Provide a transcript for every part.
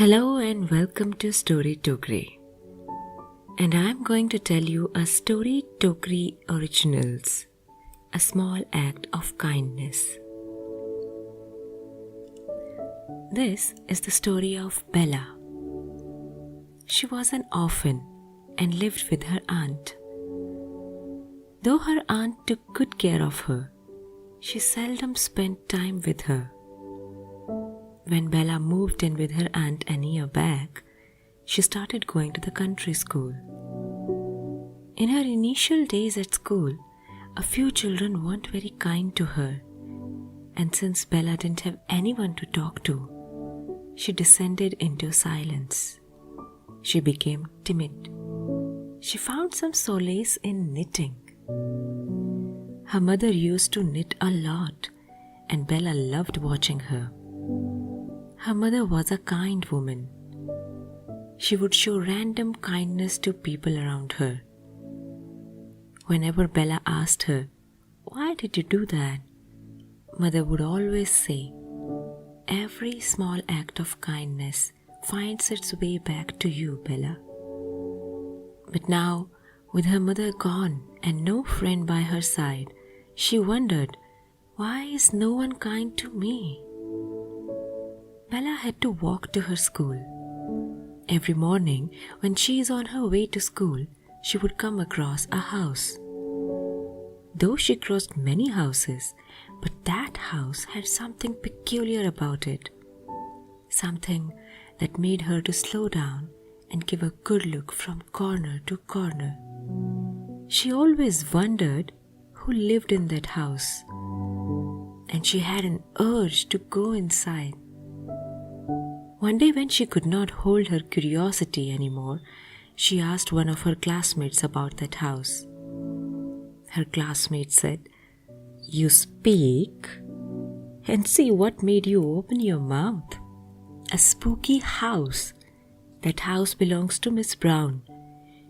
Hello and welcome to Story Tokri. And I'm going to tell you a Story Tokri Originals, a small act of kindness. This is the story of Bella. She was an orphan and lived with her aunt. Though her aunt took good care of her, she seldom spent time with her. When Bella moved in with her aunt a year back, she started going to the country school. In her initial days at school, a few children weren't very kind to her, and since Bella didn't have anyone to talk to, she descended into silence. She became timid. She found some solace in knitting. Her mother used to knit a lot, and Bella loved watching her. Her mother was a kind woman. She would show random kindness to people around her. Whenever Bella asked her, "Why did you do that?" Mother would always say, "Every small act of kindness finds its way back to you, Bella." But now, with her mother gone and no friend by her side, she wondered, why is no one kind to me? Bella had to walk to her school. Every morning, when she is on her way to school, she would come across a house. Though she crossed many houses, but that house had something peculiar about it. Something that made her to slow down and give a good look from corner to corner. She always wondered who lived in that house, and she had an urge to go inside. One day when she could not hold her curiosity anymore, she asked one of her classmates about that house. Her classmate said, "You speak? And see what made you open your mouth. A spooky house. That house belongs to Miss Brown.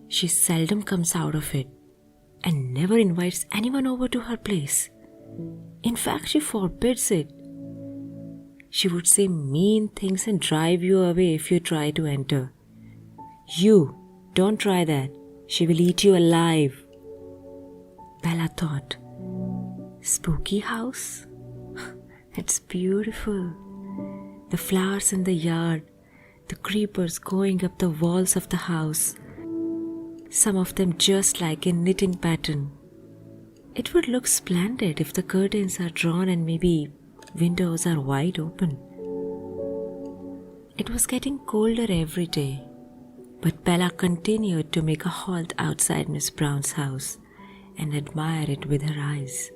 She seldom comes out of it and never invites anyone over to her place. In fact, she forbids it. She would say mean things and drive you away if you try to enter. You, don't try that. She will eat you alive." Bella thought, "Spooky house? It's beautiful. The flowers in the yard, the creepers going up the walls of the house, some of them just like a knitting pattern. It would look splendid if the curtains are drawn and maybe windows are wide open." It was getting colder every day, but Bella continued to make a halt outside Miss Brown's house and admire it with her eyes.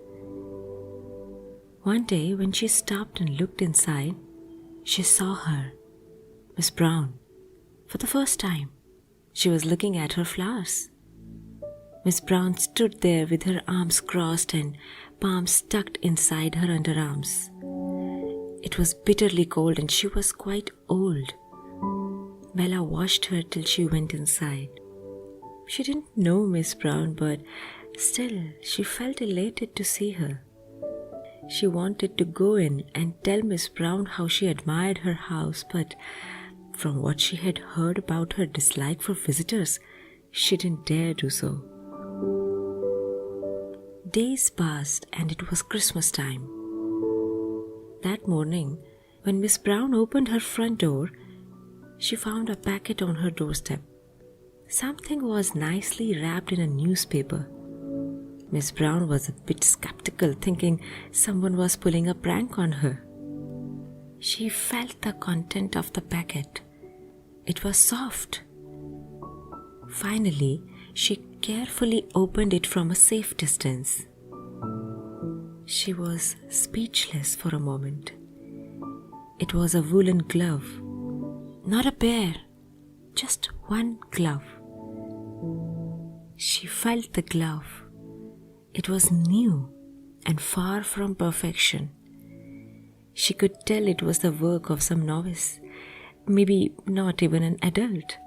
One day when she stopped and looked inside, she saw her, Miss Brown, for the first time. She was looking at her flowers. Miss Brown stood there with her arms crossed and palms tucked inside her underarms. It was bitterly cold and she was quite old. Bella watched her till she went inside. She didn't know Miss Brown, but still she felt elated to see her. She wanted to go in and tell Miss Brown how she admired her house, but from what she had heard about her dislike for visitors, she didn't dare do so. Days passed and it was Christmas time. That morning, when Miss Brown opened her front door, she found a packet on her doorstep. Something was nicely wrapped in a newspaper. Miss Brown was a bit skeptical, thinking someone was pulling a prank on her. She felt the content of the packet. It was soft. Finally, she carefully opened it from a safe distance. She was speechless for a moment. It was a woolen glove. Not a pair, just one glove. She felt the glove. It was new and far from perfection. She could tell it was the work of some novice, maybe not even an adult.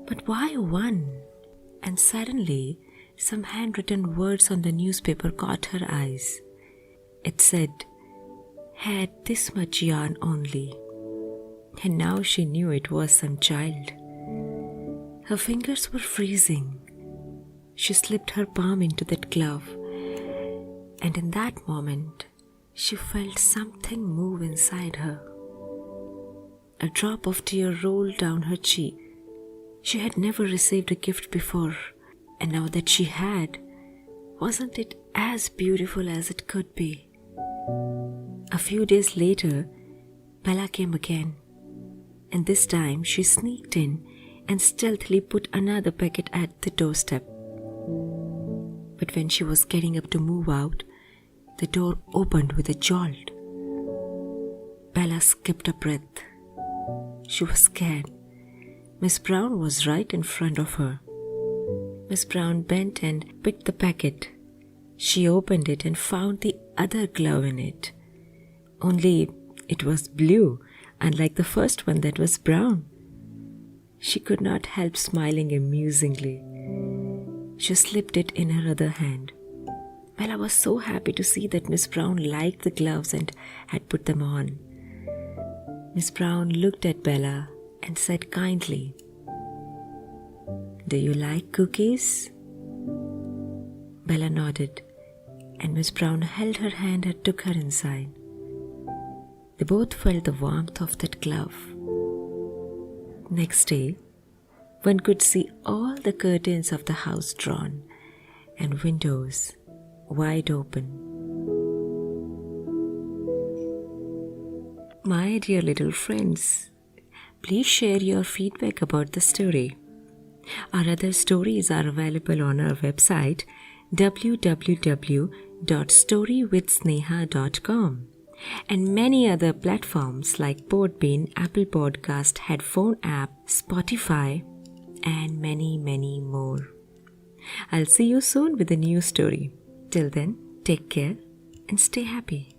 But why one? And suddenly, some handwritten words on the newspaper caught her eyes. It said, "Had this much yarn only." and now she knew it was some child. Her fingers were freezing. She slipped her palm into that glove, and in that moment, she felt something move inside her. A drop of tear rolled down her cheek. She had never received a gift before, and now that she had, wasn't it as beautiful as it could be? A few days later, Bella came again, and this time she sneaked in and stealthily put another packet at the doorstep. But when she was getting up to move out, the door opened with a jolt. Bella skipped a breath. She was scared. Miss Brown was right in front of her. Miss Brown bent and picked the packet. She opened it and found the other glove in it. Only it was blue, unlike the first one that was brown. She could not help smiling amusingly. She slipped it in her other hand. Bella was so happy to see that Miss Brown liked the gloves and had put them on. Miss Brown looked at Bella and said kindly, "Do you like cookies?" Bella nodded, and Miss Brown held her hand and took her inside. They both felt the warmth of that glove. Next day, one could see all the curtains of the house drawn and windows wide open. My dear little friends, please share your feedback about the story. Our other stories are available on our website www.storywithsneha.com and many other platforms like Podbean, Apple Podcast, Headphone app, Spotify, and many, many more. I'll see you soon with a new story. Till then, take care and stay happy.